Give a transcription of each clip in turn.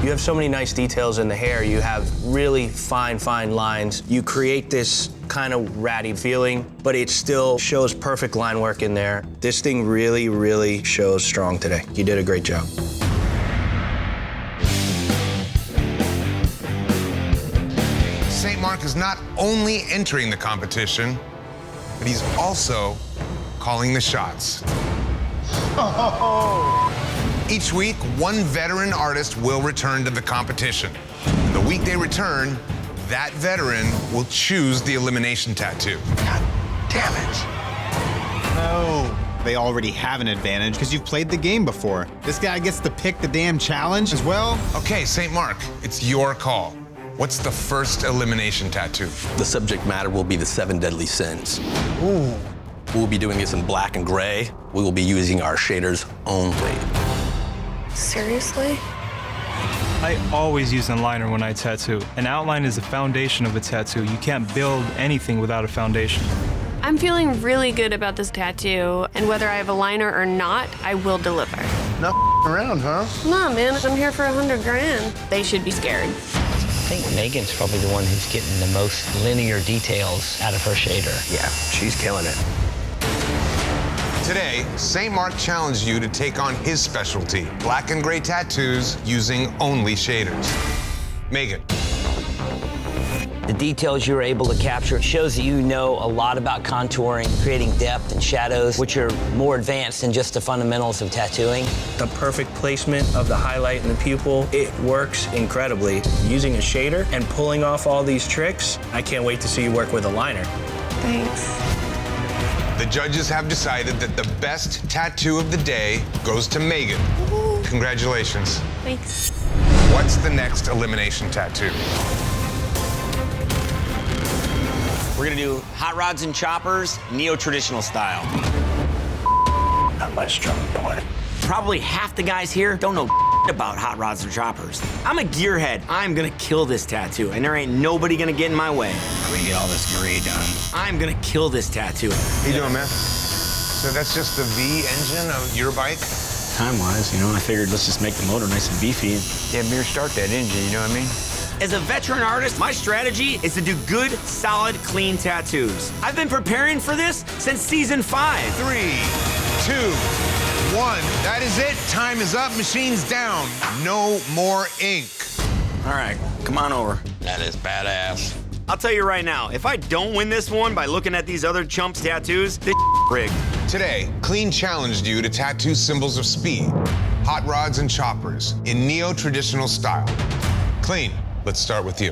You have so many nice details in the hair. You have really fine lines. You create this kind of ratty feeling, but it still shows perfect line work in there. This thing really shows strong today. You did a great job. St. Mark is not only entering the competition, but he's also calling the shots. Each week, one veteran artist will return to the competition. The week they return, that veteran will choose the elimination tattoo. God damn it. No. They already have an advantage because you've played the game before. This guy gets to pick the damn challenge as well. Okay, St. Mark, it's your call. What's the first elimination tattoo? The subject matter will be the 7 deadly sins. Ooh. We'll be doing this in black and gray. We will be using our shaders only. Seriously? I always use an liner when I tattoo. An outline is the foundation of a tattoo. You can't build anything without a foundation. I'm feeling really good about this tattoo, and whether I have a liner or not, I will deliver. Not around, huh? Nah, man, I'm here for 100 grand. They should be scared. I think Megan's probably the one who's getting the most linear details out of her shader. Yeah, she's killing it. Today, St. Mark challenged you to take on his specialty, black and gray tattoos using only shaders. Megan. The details you were able to capture shows that you know a lot about contouring, creating depth and shadows, which are more advanced than just the fundamentals of tattooing. The perfect placement of the highlight in the pupil, it works incredibly. Using a shader and pulling off all these tricks, I can't wait to see you work with a liner. Thanks. The judges have decided that the best tattoo of the day goes to Megan. Congratulations. Thanks. What's the next elimination tattoo? We're gonna do hot rods and choppers, neo-traditional style. Not my strong point. Probably half the guys here don't know about hot rods and choppers. I'm a gearhead. I'm gonna kill this tattoo, and there ain't nobody gonna get in my way. We get all this gray done. I'm gonna kill this tattoo. How you doing, man? So that's just the V engine of your bike? Time-wise, you know, I figured let's just make the motor nice and beefy. Yeah, mirror start that engine, you know what I mean? As a veteran artist, my strategy is to do good, solid, clean tattoos. I've been preparing for this since season 5. 3, 2, 1. That is it. Time is up. Machine's down. No more ink. All right, come on over. That is badass. I'll tell you right now, if I don't win this one by looking at these other chumps' tattoos, this rigged. Today, Clean challenged you to tattoo symbols of speed, hot rods and choppers in neo-traditional style. Clean, let's start with you.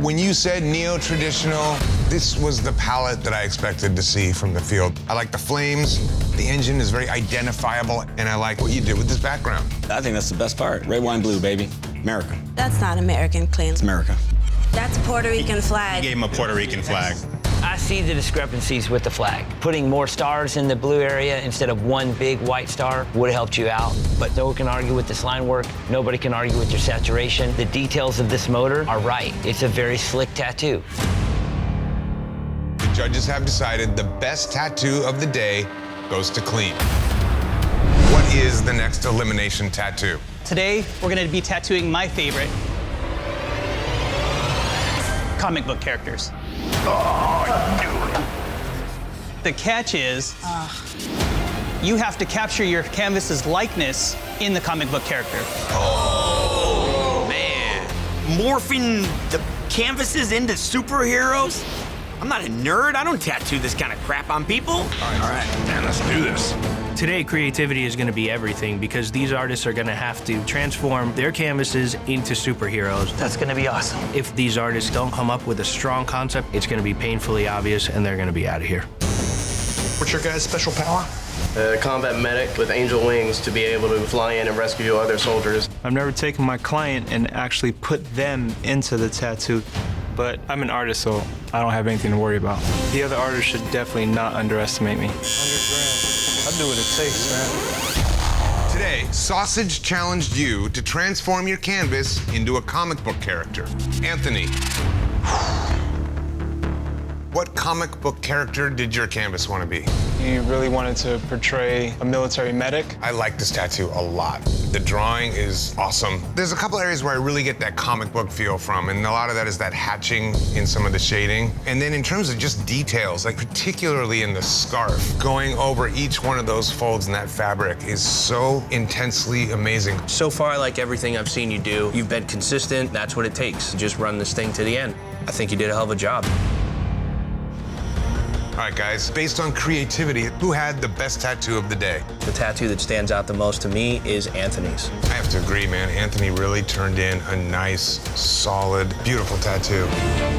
When you said neo-traditional, this was the palette that I expected to see from the field. I like the flames, the engine is very identifiable, and I like what you did with this background. I think that's the best part. Red, wine, blue, baby. America. That's not American, Clean. It's America. That's Puerto Rican flag. Gave him a Puerto Rican flag. I see the discrepancies with the flag. Putting more stars in the blue area instead of one big white star would have helped you out. But no one can argue with this line work. Nobody can argue with your saturation. The details of this motor are right. It's a very slick tattoo. The judges have decided the best tattoo of the day goes to Clean. What is the next elimination tattoo? Today, we're gonna be tattooing my favorite comic book characters. Oh, I knew it. The catch is, you have to capture your canvas's likeness in the comic book character. Oh, man. Morphing the canvases into superheroes? I'm not a nerd. I don't tattoo this kind of crap on people. All right, man, let's do this. Today, creativity is going to be everything because these artists are going to have to transform their canvases into superheroes. That's gonna be awesome. If these artists don't come up with a strong concept, it's going to be painfully obvious and they're going to be out of here. What's your guys' special power? Combat medic with angel wings to be able to fly in and rescue other soldiers. I've never taken my client and actually put them into the tattoo, but I'm an artist, so I don't have anything to worry about. The other artists should definitely not underestimate me. 100 grand. I'll do what it takes, man. Today, Sausage challenged you to transform your canvas into a comic book character. Anthony. What comic book character did your canvas want to be? He really wanted to portray a military medic. I like this tattoo a lot. The drawing is awesome. There's a couple areas where I really get that comic book feel from, and a lot of that is that hatching in some of the shading. And then in terms of just details, like particularly in the scarf, going over each one of those folds in that fabric is so intensely amazing. So far, I like everything I've seen you do. You've been consistent. That's what it takes. Just run this thing to the end. I think you did a hell of a job. All right, guys, based on creativity, who had the best tattoo of the day? The tattoo that stands out the most to me is Anthony's. I have to agree, man. Anthony really turned in a nice, solid, beautiful tattoo.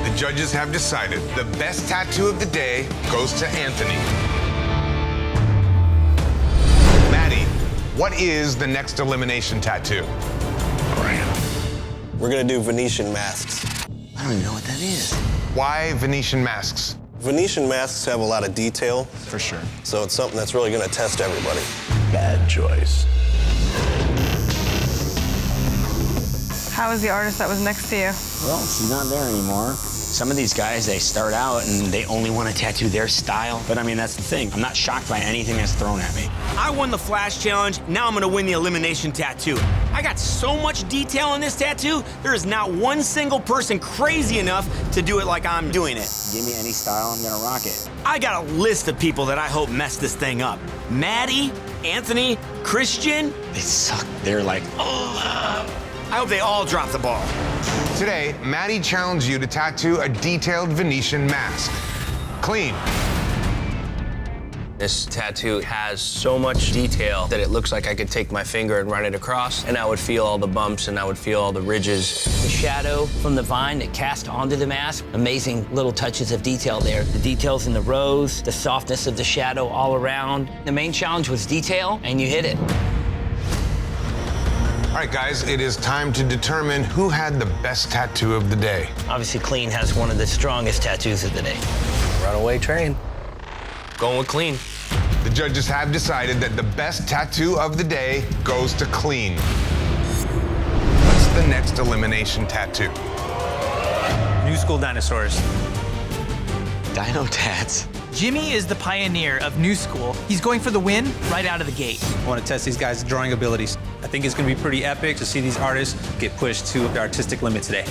The judges have decided the best tattoo of the day goes to Anthony. Maddie, what is the next elimination tattoo? We're gonna do Venetian masks. I don't even know what that is. Why Venetian masks? Venetian masks have a lot of detail. For sure. So it's something that's really gonna test everybody. Bad choice. How was the artist that was next to you? Well, she's not there anymore. Some of these guys, they start out and they only want to tattoo their style. But I mean, that's the thing. I'm not shocked by anything that's thrown at me. I won the Flash Challenge, now I'm gonna win the elimination tattoo. I got so much detail on this tattoo, there is not one single person crazy enough to do it like I'm doing it. Give me any style, I'm gonna rock it. I got a list of people that I hope mess this thing up. Maddie, Anthony, Christian. They suck. They're like, I hope they all drop the ball. Today, Maddie challenged you to tattoo a detailed Venetian mask. Clean. This tattoo has so much detail that it looks like I could take my finger and run it across, and I would feel all the bumps and I would feel all the ridges. The shadow from the vine that cast onto the mask, amazing little touches of detail there. The details in the rose, the softness of the shadow all around. The main challenge was detail, and you hit it. All right, guys, it is time to determine who had the best tattoo of the day. Obviously, Clean has one of the strongest tattoos of the day. Runaway train. Going with Clean. The judges have decided that the best tattoo of the day goes to Clean. What's the next elimination tattoo? New school dinosaurs. Dino tats. Jimmy is the pioneer of new school. He's going for the win right out of the gate. I want to test these guys' drawing abilities. I think it's going to be pretty epic to see these artists get pushed to their artistic limit today.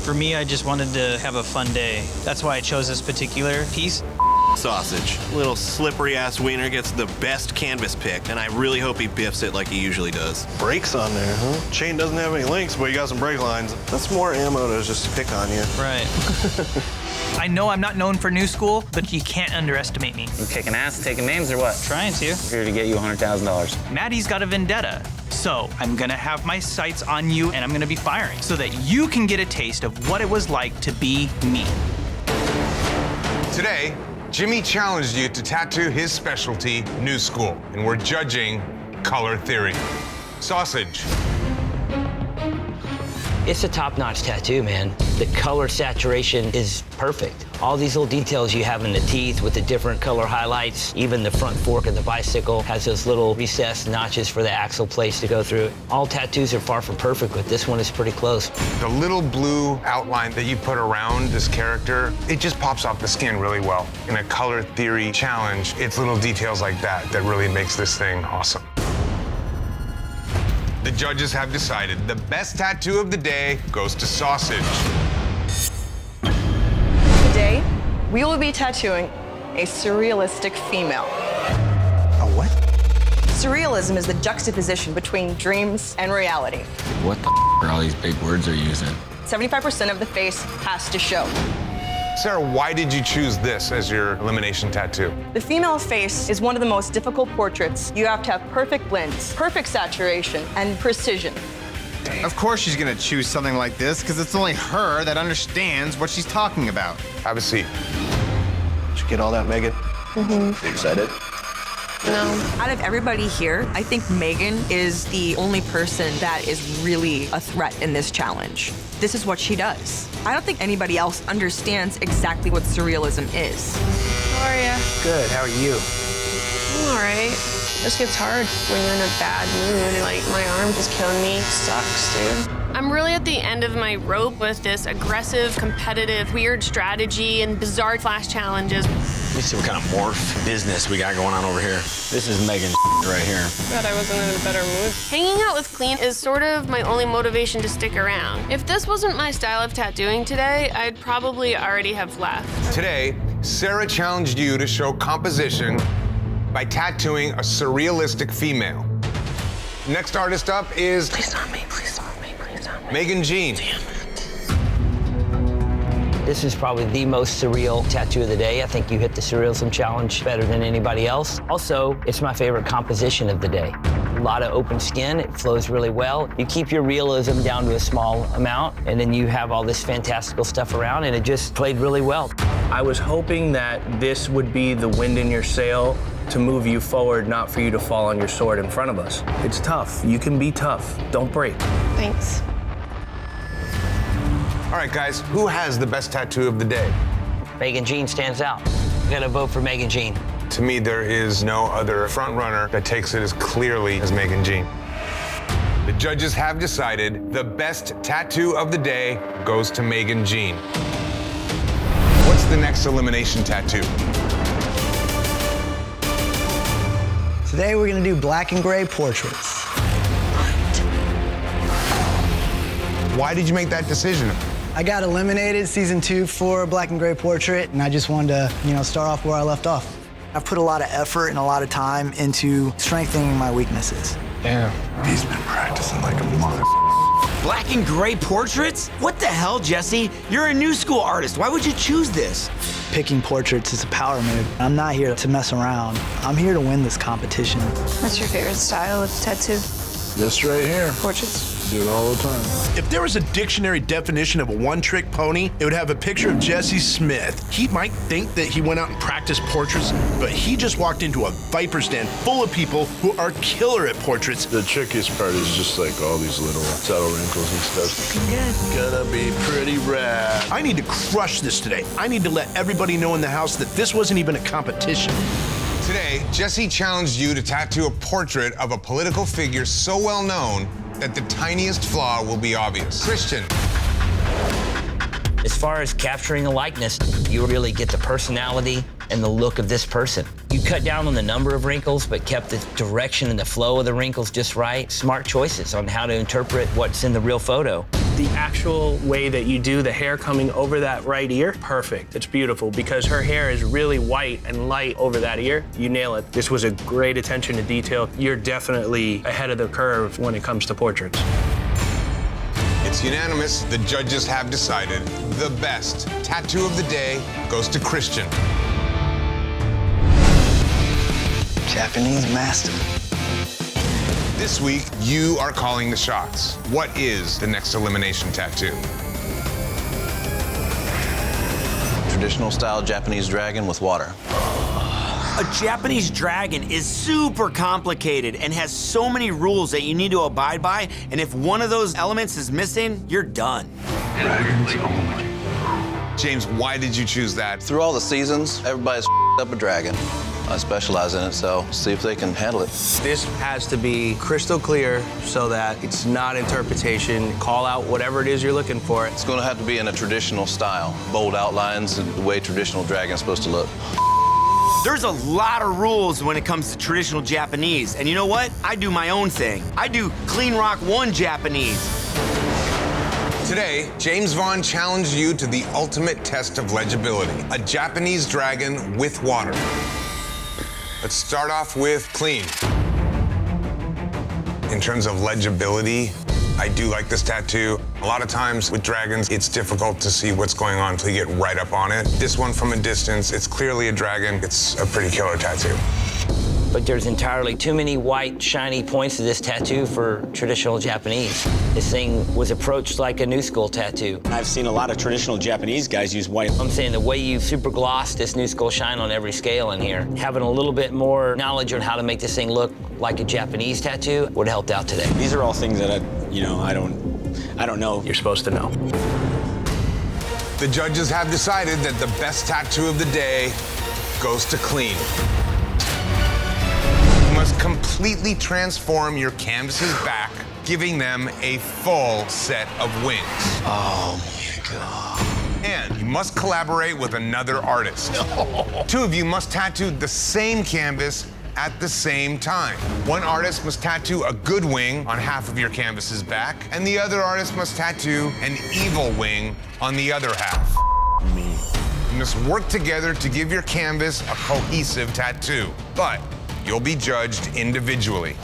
For me, I just wanted to have a fun day. That's why I chose this particular piece. Sausage. Little slippery ass wiener gets the best canvas pick, and I really hope he biffs it like he usually does. Brakes on there, huh? Chain doesn't have any links, but you got some brake lines. That's more ammo to just pick on you. Right. I know I'm not known for new school, but you can't underestimate me. You kicking ass, taking names, or what? Trying to. Here to get you $100,000. Maddie's got a vendetta. So I'm gonna have my sights on you and I'm gonna be firing so that you can get a taste of what it was like to be me. Today, Jimmy challenged you to tattoo his specialty, New School, and we're judging color theory. Sausage. It's a top-notch tattoo, man. The color saturation is perfect. All these little details you have in the teeth with the different color highlights, even the front fork of the bicycle has those little recessed notches for the axle plates to go through. All tattoos are far from perfect, but this one is pretty close. The little blue outline that you put around this character, it just pops off the skin really well. In a color theory challenge, it's little details like that that really makes this thing awesome. The judges have decided the best tattoo of the day goes to Sausage. Today, we will be tattooing a surrealistic female. A what? Surrealism is the juxtaposition between dreams and reality. What the are all these big words they're using? 75% of the face has to show. Sarah, why did you choose this as your elimination tattoo? The female face is one of the most difficult portraits. You have to have perfect blends, perfect saturation, and precision. Of course she's gonna choose something like this, because it's only her that understands what she's talking about. Have a seat. Did you get all that, Megan? Mm-hmm. You excited? No. Out of everybody here, I think Megan is the only person that is really a threat in this challenge. This is what she does. I don't think anybody else understands exactly what surrealism is. How are you? Good, how are you? I'm all right. This gets hard when you're in a bad mood. Like, my arm is killing me. It sucks, dude. I'm really at the end of my rope with this aggressive, competitive, weird strategy and bizarre flash challenges. Let me see what kind of morph business we got going on over here. This is Megan right here. Glad I wasn't in a better mood. Hanging out with Clean is sort of my only motivation to stick around. If this wasn't my style of tattooing today, I'd probably already have left. Today, Sarah challenged you to show composition by tattooing a surrealistic female. Next artist up is... Please not me, please not me, please not me. Megan Jean. This is probably the most surreal tattoo of the day. I think you hit the surrealism challenge better than anybody else. Also, it's my favorite composition of the day. A lot of open skin, it flows really well. You keep your realism down to a small amount, and then you have all this fantastical stuff around, and it just played really well. I was hoping that this would be the wind in your sail to move you forward, not for you to fall on your sword in front of us. It's tough. You can be tough. Don't break. Thanks. All right, guys, who has the best tattoo of the day? Megan Jean stands out. You gotta vote for Megan Jean. To me, there is no other front runner that takes it as clearly as Megan Jean. The judges have decided the best tattoo of the day goes to Megan Jean. What's the next elimination tattoo? Today we're gonna do black and gray portraits. Why did you make that decision? I got eliminated season 2 for black and gray portrait, and I just wanted to, start off where I left off. I've put a lot of effort and a lot of time into strengthening my weaknesses. Damn. He's been practicing like a mother. Black and gray portraits? What the hell, Jesse? You're a new school artist. Why would you choose this? Picking portraits is a power move. I'm not here to mess around. I'm here to win this competition. What's your favorite style of tattoo? This right here. Portraits. Do it all the time. If there was a dictionary definition of a one-trick pony, it would have a picture of Jesse Smith. He might think that he went out and practiced portraits, but he just walked into a Viper's den full of people who are killer at portraits. The trickiest part is just like all these little subtle wrinkles and stuff. Looking good. Gonna be pretty rad. I need to crush this today. I need to let everybody know in the house that this wasn't even a competition. Today, Jesse challenged you to tattoo a portrait of a political figure so well known that the tiniest flaw will be obvious. Christian. As far as capturing a likeness, you really get the personality and the look of this person. You cut down on the number of wrinkles, but kept the direction and the flow of the wrinkles just right. Smart choices on how to interpret what's in the real photo. The actual way that you do the hair coming over that right ear, perfect. It's beautiful because her hair is really white and light over that ear. You nail it. This was a great attention to detail. You're definitely ahead of the curve when it comes to portraits. It's unanimous. The judges have decided the best tattoo of the day goes to Christian. Japanese master. This week, you are calling the shots. What is the next elimination tattoo? Traditional style Japanese dragon with water. A Japanese dragon is super complicated and has so many rules that you need to abide by, and if one of those elements is missing, you're done. Dragons only. James, why did you choose that? Through all the seasons, everybody's up a dragon. I specialize in it, so see if they can handle it. This has to be crystal clear so that it's not interpretation. Call out whatever it is you're looking for. It's going to have to be in a traditional style. Bold outlines and the way traditional dragon's supposed to look. There's a lot of rules when it comes to traditional Japanese, and you know what? I do my own thing. I do Clean Rock 1 Japanese. Today, James Vaughn challenged you to the ultimate test of legibility, a Japanese dragon with water. Let's start off with Clean. In terms of legibility, I do like this tattoo. A lot of times with dragons, it's difficult to see what's going on until you get right up on it. This one from a distance, it's clearly a dragon. It's a pretty killer tattoo. But there's entirely too many white, shiny points to this tattoo for traditional Japanese. This thing was approached like a new school tattoo. I've seen a lot of traditional Japanese guys use white. I'm saying the way you super glossed this new school shine on every scale in here, having a little bit more knowledge on how to make this thing look like a Japanese tattoo would have helped out today. These are all things that I don't know. You're supposed to know. The judges have decided that the best tattoo of the day goes to Clean. must completely transform your canvas's back, giving them a full set of wings. Oh my God. And you must collaborate with another artist. Two of you must tattoo the same canvas at the same time. One artist must tattoo a good wing on half of your canvas's back, and the other artist must tattoo an evil wing on the other half. You must work together to give your canvas a cohesive tattoo, but you'll be judged individually.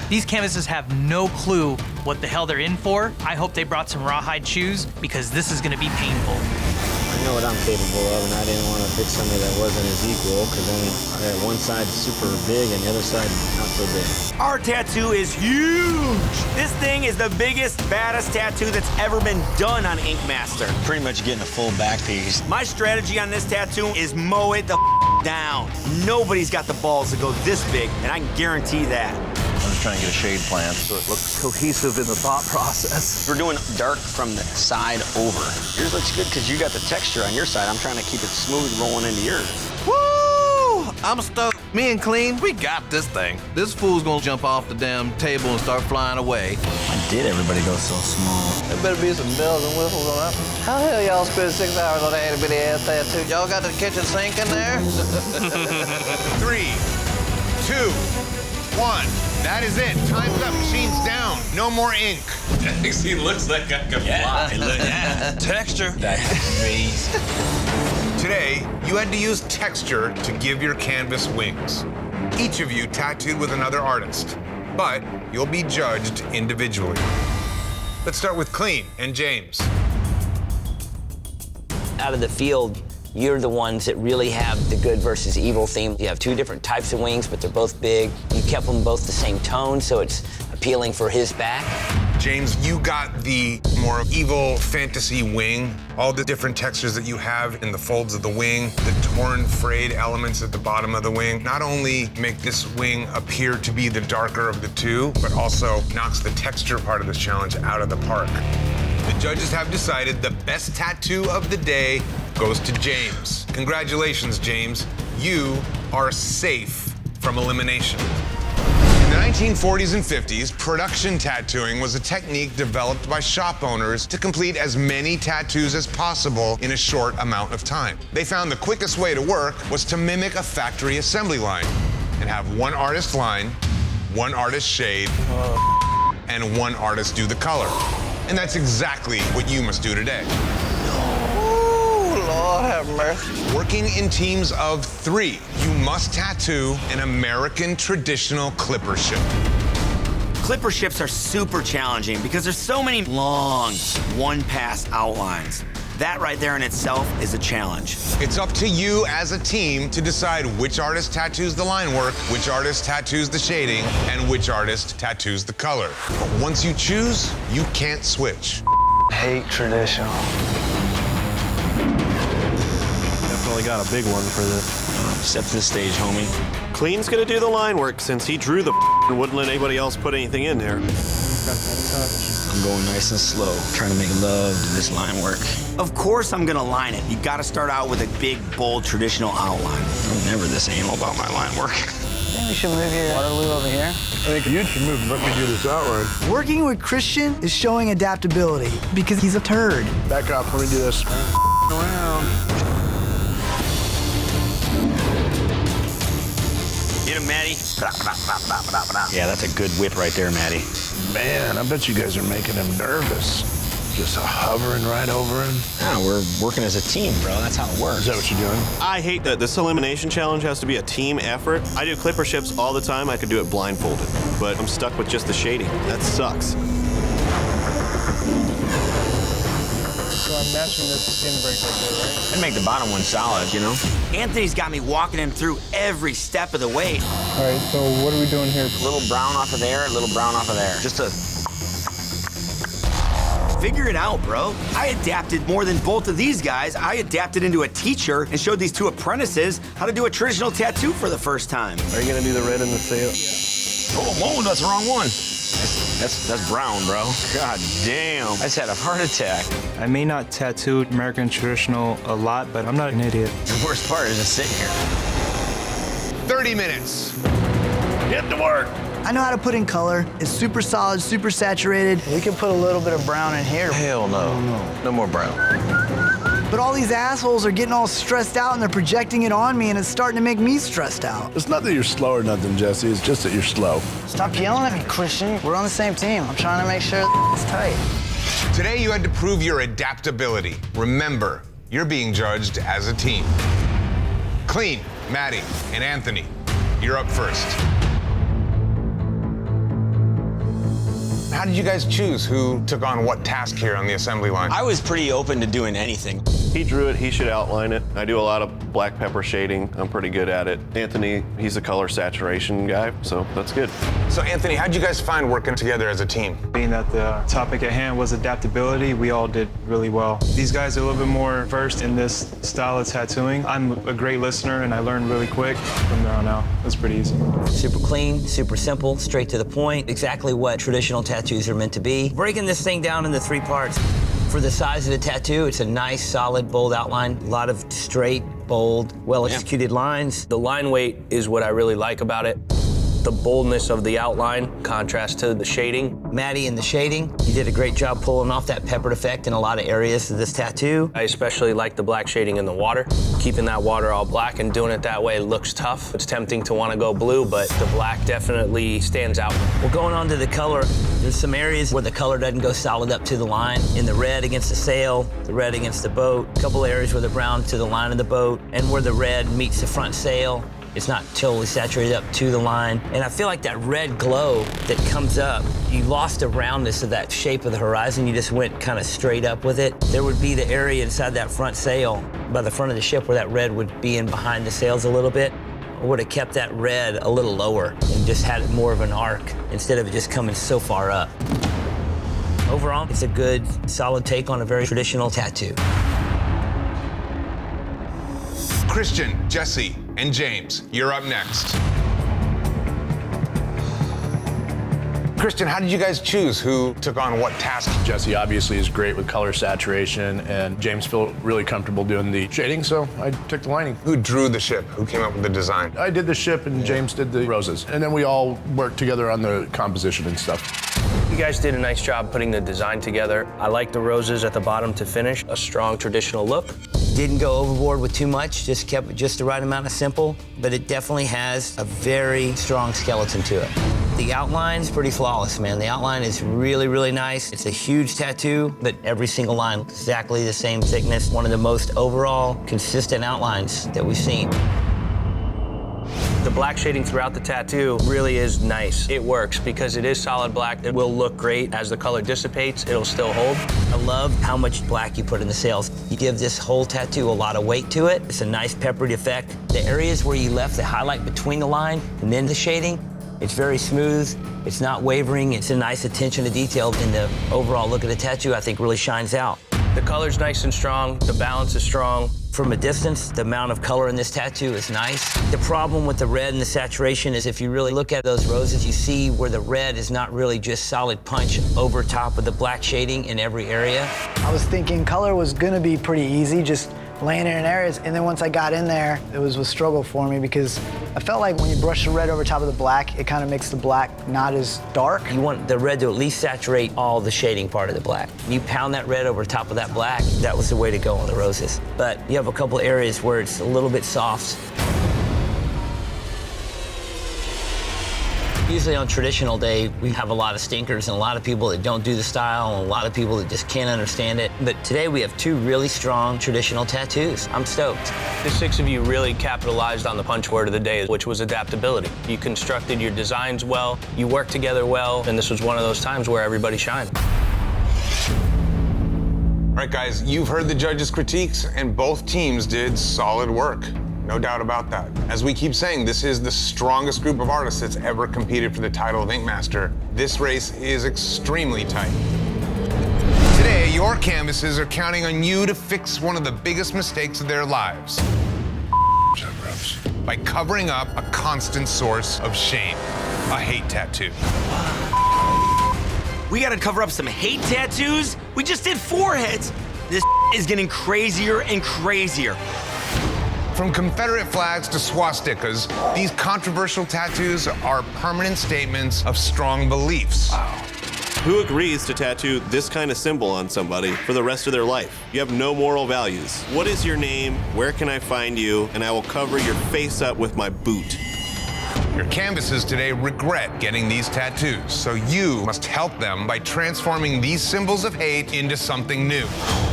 These canvases have no clue what the hell they're in for. I hope they brought some rawhide shoes because this is gonna be painful. I know what I'm capable of, and I didn't want to pick somebody that wasn't as equal, because then I got one side super big and the other side not so big. Our tattoo is huge. This thing is the biggest, baddest tattoo that's ever been done on Ink Master. Pretty much getting a full back piece. My strategy on this tattoo is mow it the down. Nobody's got the balls to go this big, and I can guarantee that. I'm just trying to get a shade plan so it looks cohesive in the thought process. We're doing dark from the side over. Yours looks good because you got the texture on your side. I'm trying to keep it smooth rolling into yours. Woo! I'm stoked. Me and Clean, we got this thing. This fool's gonna jump off the damn table and start flying away. Why did everybody go so small? There better be some bells and whistles on that. How the hell y'all spend 6 hours on that itty bitty ass tattoo? Y'all got the kitchen sink in there? 3, 2, 1. That is it. Time's up. Machine's down. No more ink. He looks like I can fly. Texture. That's amazing. Today, you had to use texture to give your canvas wings. Each of you tattooed with another artist, but you'll be judged individually. Let's start with Clean and James. Out of the field, you're the ones that really have the good versus evil theme. You have two different types of wings, but they're both big. You kept them both the same tone, so it's appealing for his back. James, you got the more evil fantasy wing. All the different textures that you have in the folds of the wing, the torn, frayed elements at the bottom of the wing, not only make this wing appear to be the darker of the two, but also knocks the texture part of this challenge out of the park. The judges have decided the best tattoo of the day goes to James. Congratulations, James. You are safe from elimination. In the 1940s and 50s, production tattooing was a technique developed by shop owners to complete as many tattoos as possible in a short amount of time. They found the quickest way to work was to mimic a factory assembly line and have one artist line, one artist shade, and one artist do the color. And that's exactly what you must do today. Lord have mercy. Working in teams of 3, you must tattoo an American traditional clipper ship. Clipper ships are super challenging because there's so many long, one-pass outlines. That right there in itself is a challenge. It's up to you as a team to decide which artist tattoos the line work, which artist tattoos the shading, and which artist tattoos the color. But once you choose, you can't switch. Hate traditional. Definitely got a big one for this. Step to the stage, homie. Clean's gonna do the line work since he drew the and wouldn't let anybody else put anything in there. I'm going nice and slow, trying to make love to this line work. Of course I'm gonna line it. You gotta start out with a big, bold, traditional outline. I'm never this anal about my line work. Maybe we should move your Waterloo over here. I think you should move and let me do this outline. Working with Christian is showing adaptability because he's a turd. Back up, let me do this. Around. Get him, Maddie. Yeah, that's a good whip right there, Maddie. Man, I bet you guys are making him nervous. Just hovering right over him. No, we're working as a team, bro. That's how it works. Is that what you're doing? I hate that this elimination challenge has to be a team effort. I do clipper ships all the time. I could do it blindfolded, but I'm stuck with just the shading. That sucks. So I'm matching this skin break right there, right? And make the bottom one solid, you know? Anthony's got me walking him through every step of the way. All right, so what are we doing here? A little brown off of there, a little brown off of there. Just a... Figure it out, bro. I adapted more than both of these guys. I adapted into a teacher and showed these two apprentices how to do a traditional tattoo for the first time. Are you gonna do the red in the sail? Oh, whoa, that's the wrong one. That's brown, bro. God damn. I just had a heart attack. I may not tattoo American traditional a lot, but I'm not an idiot. The worst part is just sitting here. 30 minutes. Get to work. I know how to put in color. It's super solid, super saturated. We can put a little bit of brown in here. Hell no. No more brown. But all these assholes are getting all stressed out and they're projecting it on me and it's starting to make me stressed out. It's not that you're slow or nothing, Jesse. It's just that you're slow. Stop yelling at me, Christian. We're on the same team. I'm trying to make sure it's tight. Today you had to prove your adaptability. Remember, you're being judged as a team. Clean, Maddie, and Anthony, you're up first. How did you guys choose who took on what task here on the assembly line? I was pretty open to doing anything. He drew it, he should outline it. I do a lot of black pepper shading. I'm pretty good at it. Anthony, he's a color saturation guy, so that's good. So Anthony, how'd you guys find working together as a team? Being that the topic at hand was adaptability, we all did really well. These guys are a little bit more versed in this style of tattooing. I'm a great listener and I learned really quick. From there on out, it was pretty easy. Super clean, super simple, straight to the point, exactly what traditional tattoos are meant to be. Breaking this thing down into 3 parts. For the size of the tattoo, it's a nice, solid, bold outline. A lot of straight, bold, well-executed lines. The line weight is what I really like about it. The boldness of the outline, contrast to the shading. Maddie in the shading, you did a great job pulling off that peppered effect in a lot of areas of this tattoo. I especially like the black shading in the water. Keeping that water all black and doing it that way looks tough. It's tempting to want to go blue, but the black definitely stands out. Well, going on to the color, there's some areas where the color doesn't go solid up to the line. In the red against the sail, the red against the boat. A couple areas where the brown to the line of the boat, and where the red meets the front sail. It's not totally saturated up to the line. And I feel like that red glow that comes up, you lost the roundness of that shape of the horizon. You just went kind of straight up with it. There would be the area inside that front sail by the front of the ship where that red would be in behind the sails a little bit. I would have kept that red a little lower and just had it more of an arc instead of it just coming so far up. Overall, it's a good, solid take on a very traditional tattoo. Christian, Jesse, and James, you're up next. Christian, how did you guys choose who took on what task? Jesse obviously is great with color saturation, and James felt really comfortable doing the shading, so I took the lining. Who drew the ship? Who came up with the design? I did the ship, and James did the roses. And then we all worked together on the composition and stuff. You guys did a nice job putting the design together. I like the roses at the bottom to finish, a strong traditional look. Didn't go overboard with too much, just kept it just the right amount of simple, but it definitely has a very strong skeleton to it. The outline's pretty flawless, man. The outline is really, really nice. It's a huge tattoo, but every single line exactly the same thickness. One of the most overall consistent outlines that we've seen. The black shading throughout the tattoo really is nice. It works because it is solid black. It will look great. As the color dissipates, it'll still hold. I love how much black you put in the sails. You give this whole tattoo a lot of weight to it. It's a nice peppered effect. The areas where you left the highlight between the line and then the shading, it's very smooth. It's not wavering. It's a nice attention to detail, and the overall look of the tattoo, I think, really shines out. The color's nice and strong. The balance is strong. From a distance, the amount of color in this tattoo is nice. The problem with the red and the saturation is if you really look at those roses, you see where the red is not really just solid punch over top of the black shading in every area. I was thinking color was gonna be pretty easy, just laying it in areas, and then once I got in there, it was a struggle for me because I felt like when you brush the red over top of the black, it kind of makes the black not as dark. You want the red to at least saturate all the shading part of the black. You pound that red over top of that black, that was the way to go on the roses. But you have a couple areas where it's a little bit soft. Usually on traditional day, we have a lot of stinkers and a lot of people that don't do the style and a lot of people that just can't understand it. But today we have 2 really strong traditional tattoos. I'm stoked. The 6 of you really capitalized on the punch word of the day, which was adaptability. You constructed your designs well, you worked together well, and this was one of those times where everybody shined. All right, guys, you've heard the judges' critiques, and both teams did solid work. No doubt about that. As we keep saying, this is the strongest group of artists that's ever competed for the title of Ink Master. This race is extremely tight. Today, your canvases are counting on you to fix one of the biggest mistakes of their lives. By covering up a constant source of shame, a hate tattoo. We gotta cover up some hate tattoos? We just did foreheads. This is getting crazier and crazier. From Confederate flags to swastikas, these controversial tattoos are permanent statements of strong beliefs. Who agrees to tattoo this kind of symbol on somebody for the rest of their life? You have no moral values. What is your name? Where can I find you? And I will cover your face up with my boot. Your canvases today regret getting these tattoos, so you must help them by transforming these symbols of hate into something new.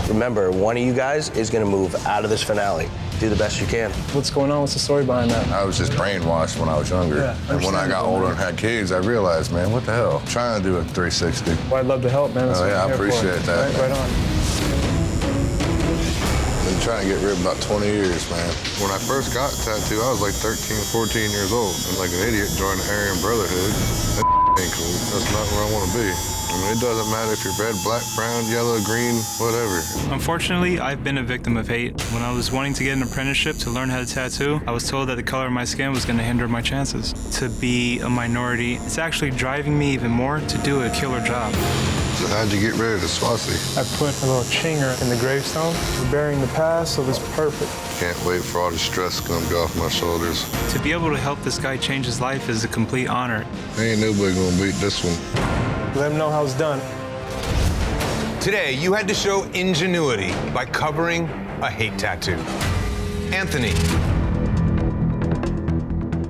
Remember, one of you guys is gonna move out of this finale. Do the best you can. What's going on? What's the story behind that? I was just brainwashed when I was younger. Yeah, and when I got older and had kids, I realized, man, what the hell? I'm trying to do a 360. Well, I'd love to help, man. That's Oh, what yeah, I'm I here for. appreciate that. Right on. Been trying to get rid of about 20 years, man. When I first got a tattoo, I was like 13, 14 years old. And like an idiot joined the Aryan Brotherhood. That ain't cool. That's not where I want to be. I mean, it doesn't matter if you're red, black, brown, yellow, green, whatever. Unfortunately, I've been a victim of hate. When I was wanting to get an apprenticeship to learn how to tattoo, I was told that the color of my skin was going to hinder my chances. To be a minority, it's actually driving me even more to do a killer job. So how'd you get rid of the swastika? I put a little chinger in the gravestone. We're burying the past, so it's perfect. Can't wait for all the stress to come off my shoulders. To be able to help this guy change his life is a complete honor. Ain't nobody gonna beat this one. Let him know how it's done. Today, you had to show ingenuity by covering a hate tattoo. Anthony.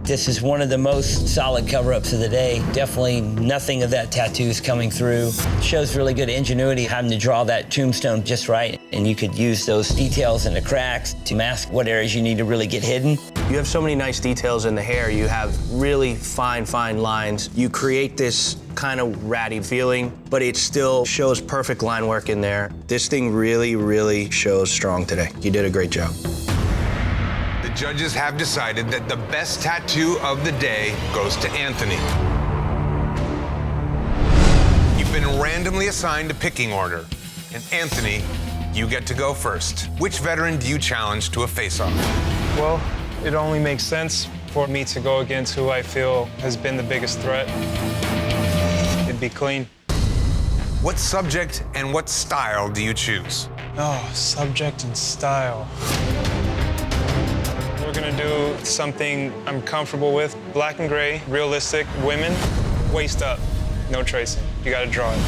This is one of the most solid cover-ups of the day. Definitely nothing of that tattoo is coming through. Shows really good ingenuity, having to draw that tombstone just right. And you could use those details in the cracks to mask what areas you need to really get hidden. You have so many nice details in the hair. You have really fine lines. You create this kind of ratty feeling, but it still shows perfect line work in there. This thing really shows strong today. You did a great job. The judges have decided that the best tattoo of the day goes to Anthony. You've been randomly assigned a picking order. And Anthony, you get to go first. Which veteran do you challenge to a face-off? Well, it only makes sense for me to go against who I feel has been the biggest threat. It'd be clean. What subject and what style do you choose? Oh, subject and style. We're gonna do something I'm comfortable with. Black and gray, realistic, women, waist up, no tracing. You gotta draw it.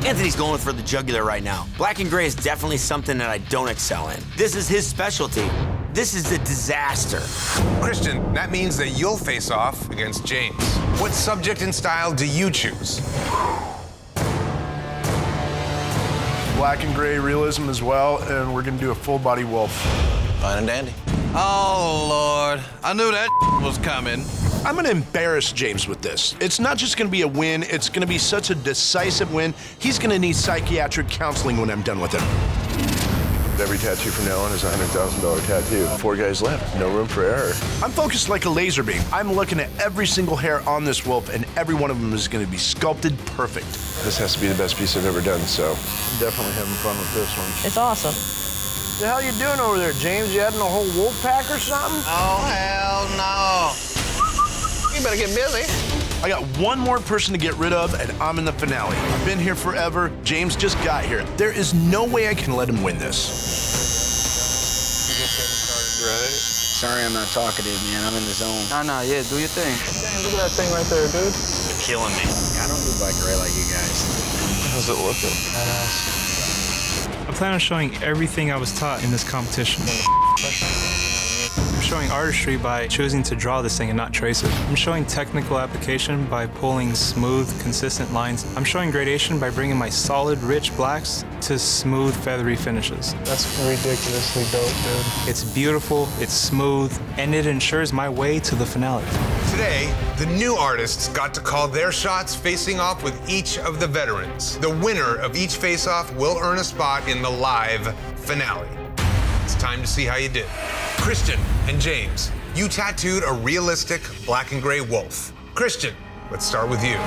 Anthony's going for the jugular right now. Black and gray is definitely something that I don't excel in. This is his specialty. This is a disaster. Christian, that means that you'll face off against James. What subject and style do you choose? Black and gray realism as well, and we're gonna do a full body wolf. Fine and dandy. Oh, Lord. I knew that was coming. I'm gonna embarrass James with this. It's not just gonna be a win, it's gonna be such a decisive win. He's gonna need psychiatric counseling when I'm done with him. Every tattoo from now on is a $100,000 tattoo. 4 guys left, no room for error. I'm focused like a laser beam. I'm looking at every single hair on this wolf, and every one of them is gonna be sculpted perfect. This has to be the best piece I've ever done, so I'm definitely having fun with this one. It's awesome. What the hell you doing over there, James? You adding a whole wolf pack or something? Oh, hell no. You better get busy. I got one more person to get rid of, and I'm in the finale. I've been here forever. James just got here. There is no way I can let him win this. Sorry I'm not talkative, man. I'm in the zone. Nah, yeah, do your thing. Dang, look at that thing right there, dude. You're killing me. I don't do black gray like you guys. How's it looking? I plan on showing everything I was taught in this competition. I'm showing artistry by choosing to draw this thing and not trace it. I'm showing technical application by pulling smooth, consistent lines. I'm showing gradation by bringing my solid, rich blacks to smooth, feathery finishes. That's ridiculously dope, dude. It's beautiful, it's smooth, and it ensures my way to the finale. Today, the new artists got to call their shots facing off with each of the veterans. The winner of each face-off will earn a spot in the live finale. It's time to see how you did. Christian and James, you tattooed a realistic black and gray wolf. Christian, let's start with you.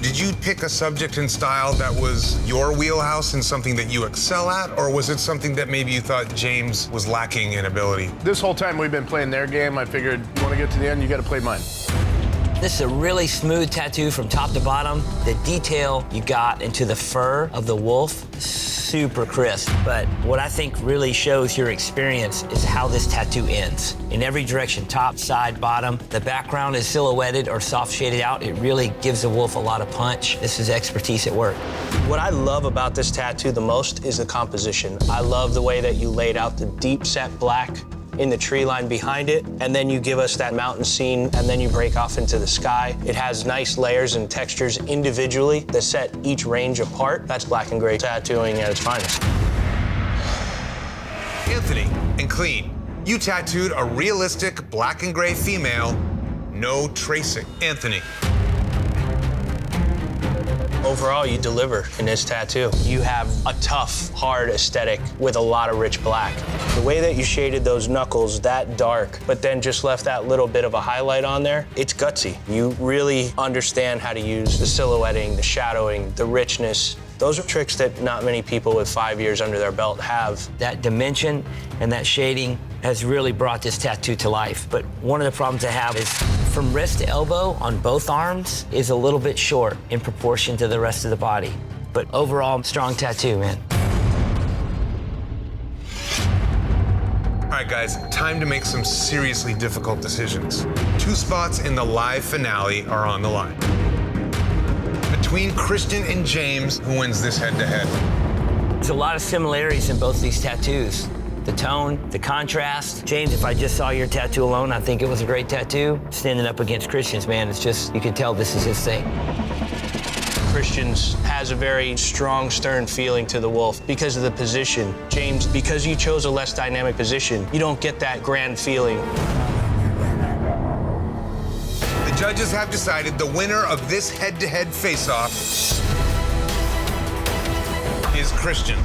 Did you pick a subject and style that was your wheelhouse and something that you excel at, or was it something that maybe you thought James was lacking in ability? This whole time we've been playing their game, I figured, you want to get to the end, you got to play mine. This is a really smooth tattoo from top to bottom. The detail you got into the fur of the wolf, super crisp. But what I think really shows your experience is how this tattoo ends. In every direction, top, side, bottom. The background is silhouetted or soft shaded out. It really gives the wolf a lot of punch. This is expertise at work. What I love about this tattoo the most is the composition. I love the way that you laid out the deep set black in the tree line behind it, and then you give us that mountain scene, and then you break off into the sky. It has nice layers and textures individually that set each range apart. That's black and gray tattooing at its finest. Anthony and Clean, you tattooed a realistic black and gray female, no tracing. Anthony. Overall, you deliver in this tattoo. You have a tough, hard aesthetic with a lot of rich black. The way that you shaded those knuckles that dark, but then just left that little bit of a highlight on there, it's gutsy. You really understand how to use the silhouetting, the shadowing, the richness. Those are tricks that not many people with 5 years under their belt have. That dimension and that shading has really brought this tattoo to life. But one of the problems I have is from wrist to elbow on both arms is a little bit short in proportion to the rest of the body. But overall, strong tattoo, man. All right, guys, time to make some seriously difficult decisions. 2 spots in the live finale are on the line. Between Christian and James, who wins this head-to-head? There's a lot of similarities in both these tattoos. The tone, the contrast. James, if I just saw your tattoo alone, I think it was a great tattoo. Standing up against Christian's, man, it's just, you can tell this is his thing. Christian's has a very strong, stern feeling to the wolf because of the position. James, because you chose a less dynamic position, you don't get that grand feeling. The judges have decided the winner of this head-to-head face-off is Christian.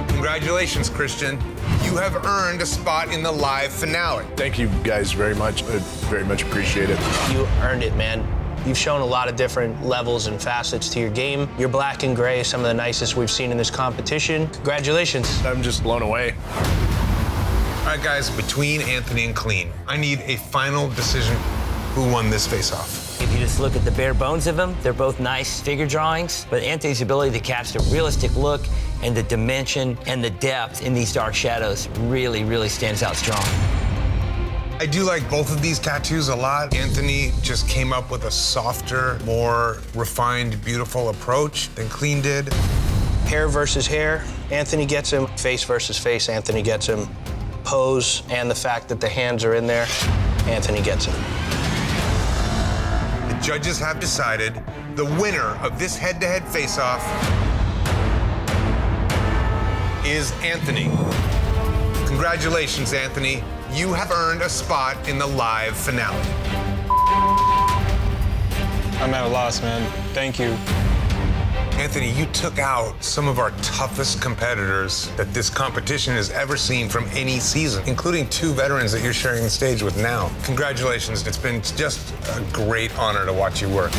Congratulations, Christian. You have earned a spot in the live finale. Thank you guys very much. I very much appreciate it. You earned it, man. You've shown a lot of different levels and facets to your game. Your black and gray is some of the nicest we've seen in this competition. Congratulations. I'm just blown away. All right, guys, between Anthony and Clean, I need a final decision. Who won this face-off? If you just look at the bare bones of them, they're both nice figure drawings, but Anthony's ability to catch the realistic look and the dimension and the depth in these dark shadows really, really stands out strong. I do like both of these tattoos a lot. Anthony just came up with a softer, more refined, beautiful approach than Clean did. Hair versus hair, Anthony gets him. Face versus face, Anthony gets him. Pose and the fact that the hands are in there, Anthony gets him. The judges have decided the winner of this head-to-head face-off is Anthony. Congratulations, Anthony. You have earned a spot in the live finale. I'm at a loss, man. Thank you. Anthony, you took out some of our toughest competitors that this competition has ever seen from any season, including 2 veterans that you're sharing the stage with now. Congratulations. It's been just a great honor to watch you work.